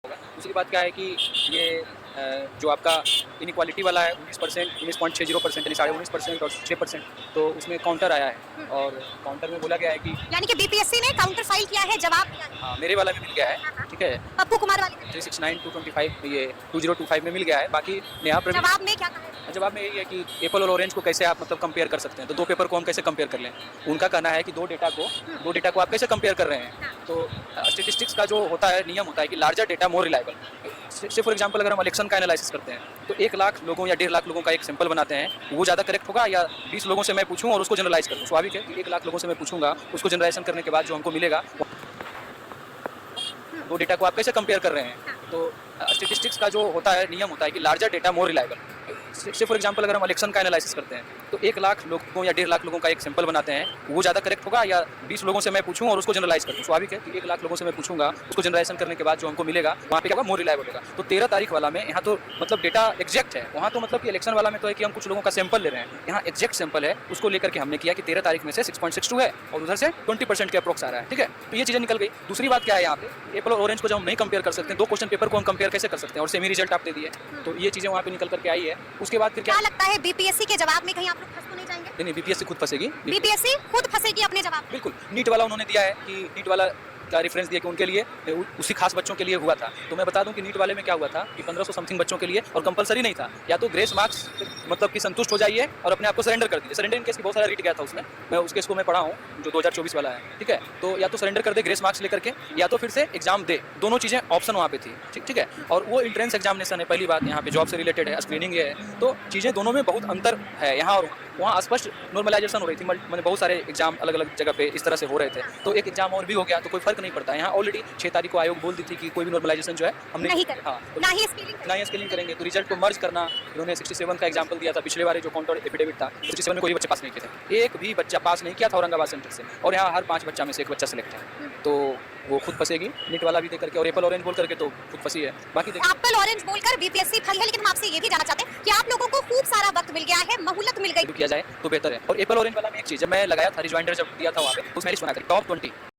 दूसरी बात क्या है कि ये जो आपका इनइक्वालिटी वाला है 19%, 19.60% यानी 19.5% और 6%, तो उसमें काउंटर आया है और काउंटर में बोला गया है कि यानी कि बीपीएससी ने काउंटर फाइल किया है, जवाब दिया है। हाँ, मेरे वाला में मिल गया है, हाँ, हाँ। ठीक है? पप्पू कुमार वाले में। 369 225 ये 2025 में मिल गया है। बाकी नेहा प्रवीण जवाब में क्या कहा है? जवाब में यही है कि एप्पल और ऑरेंज को कैसे आप मतलब कंपेयर कर सकते हैं, तो 2 पेपर को हम कैसे कंपेयर कर लें? उनका कहना है कि 2 डेटा को आप कैसे कंपेयर कर रहे हैं? तो स्टैटिस्टिक्स का जो होता है, नियम होता है कि लार्जर डेटा मोर रिलायबल। से फॉर एग्जांपल अगर हम इलेक्शन का एनालिसिस करते हैं, तो 1 लाख लोगों या 1.5 लाख लोगों का एक सैंपल बनाते हैं, वो ज़्यादा करेक्ट होगा या 20 लोगों से मैं पूछूँ और उसको जनरलाइज़ कर दूँ? स्वाभाविक है कि 1 लाख लोगों से मैं पूछूँगा, उसको जनरलाइज़ेशन करने के बाद जो हमको मिलेगा, 2 डेटा को आप कैसे कंपेयर कर रहे हैं? तो स्टैटिस्टिक्स का जो होता है, नियम होता है कि लार्जर डेटा मोर रिलायबल। से फॉर एग्जांपल अगर हम इलेक्शन का एनालिसिस करते हैं, तो 1 लाख लोगों या 1.5 लाख लोगों का एक सैंपल बनाते हैं, वो ज़्यादा करेक्ट होगा या 20 लोगों से मैं पूछूँ और उसको जनरलाइज़ कर दूँ? स्वाभाविक है कि 1 लाख लोगों से मैं पूछूँगा, उसको जनरलाइज़ेशन करने के बाद जो हमको मिलेगा, वहाँ पे क्या होगा, मोर रिलायबल होगा। तो 13 तारीख वाला में यहाँ तो मतलब डेटा एग्जैक्ट है, वहाँ तो मतलब कि इलेक्शन वाला में तो है कि हम कुछ लोगों का सैंपल ले रहे हैं, यहाँ एग्जैक्ट सैंपल है, उसको लेकर के हमने किया कि 13 तारीख में से 6.62 है और उधर से 20% के अप्रोक्स आ रहा है, ठीक है? तो ये चीज़ें निकल गई। दूसरी बात क्या है यहाँ पे, एप्पल और ऑरेंज को जब हम नहीं कंपेयर कर सकते हैं, 2 क्वेश्चन पेपर को हम कंपेयर कैसे कर सकते हैं और सेमी रिजल्ट आप दे दिए, तो ये चीज़ें वहाँ पे निकल करके आई है। उसके बाद फिर क्या क्या लगता है बीपीएससी के जवाब में कहीं आप लोग फंस तो नहीं जाएंगे? नहीं, बीपीएससी खुद फंसेगी। बीपीएससी खुद फंसेगी अपने जवाब में। बिल्कुल, नीट वाला उन्होंने दिया है कि नीट वाला का रेफरेंस दिया कि उनके लिए उसी खास बच्चों के लिए हुआ था। तो मैं बता दूं कि नीट वाले में क्या हुआ था कि 1500 समथिंग बच्चों के लिए और कंपलसरी नहीं था। या तो ग्रेस मार्क्स मतलब कि संतुष्ट हो जाइए और अपने आप को सरेंडर कर दीजिए। सरेंडर इन केस की बहुत सारा रीट गया था उसमें। मैं उस केस को मैं पढ़ा हूँ जो 2024 वाला है, ठीक है? तो या तो सरेंडर कर दे ग्रेस मार्क्स लेकर के, या तो फिर से एग्जाम दे। दोनों चीज़ें ऑप्शन वहाँ पे थी, ठीक है? और वो एंट्रेंस एग्जामिनेशन है, पहली बात यहाँ पे जॉब से रिलेटेड है, स्क्रीनिंग है, तो चीज़ें दोनों में बहुत अंतर है यहाँ और वहाँ स्पष्ट नॉर्मलाइजेशन हो रही थी। मैंने बहुत सारे एग्जाम अलग अलग जगह पे इस तरह से हो रहे थे, तो एक एग्जाम और भी हो गया तो कोई फर्क नहीं पड़ता। यहाँ ऑलरेडी 6 तारीख को आयोग बोल दी थी कि कोई भी नॉर्मलाइजेशन जो है हमने नहीं करेंगे। हाँ, तो ना ही स्पेलिंग ना ही स्केलिंग करेंगे, तो रिजल्ट को मर्ज करना। इन्होंने 67 का एग्जाम्पल दिया था पिछले बार, जो काउंटर एफिडेविट था 67 में कोई बच्चे पास नहीं किए थे, एक भी बच्चा पास नहीं किया था औरंगाबाद सेंटर से, और यहाँ हर 5 बच्चा में से एक बच्चा सेलेक्ट है। तो वो खुद फंसेगी, नीट वाला भी दे करके और एप्पल ऑरेंज बोल करके तो खुद फंसी है। बाकी एप्पल ऑरेंज बोलकर बीपीएससी फंसी है, लेकिन हम आपसे ये भी जानना चाहते हैं कि आप लोगों को खूब सारा वक्त मिल गया है, महूलत मिल गई। किया जाए तो बेहतर है। और एप्पल ऑरेंज वाला में एक चीज़, जब मैं लगाया था रिजॉइंडर जब दिया था वहाँ पे, उसमें लिस्ट बना कर टॉप 20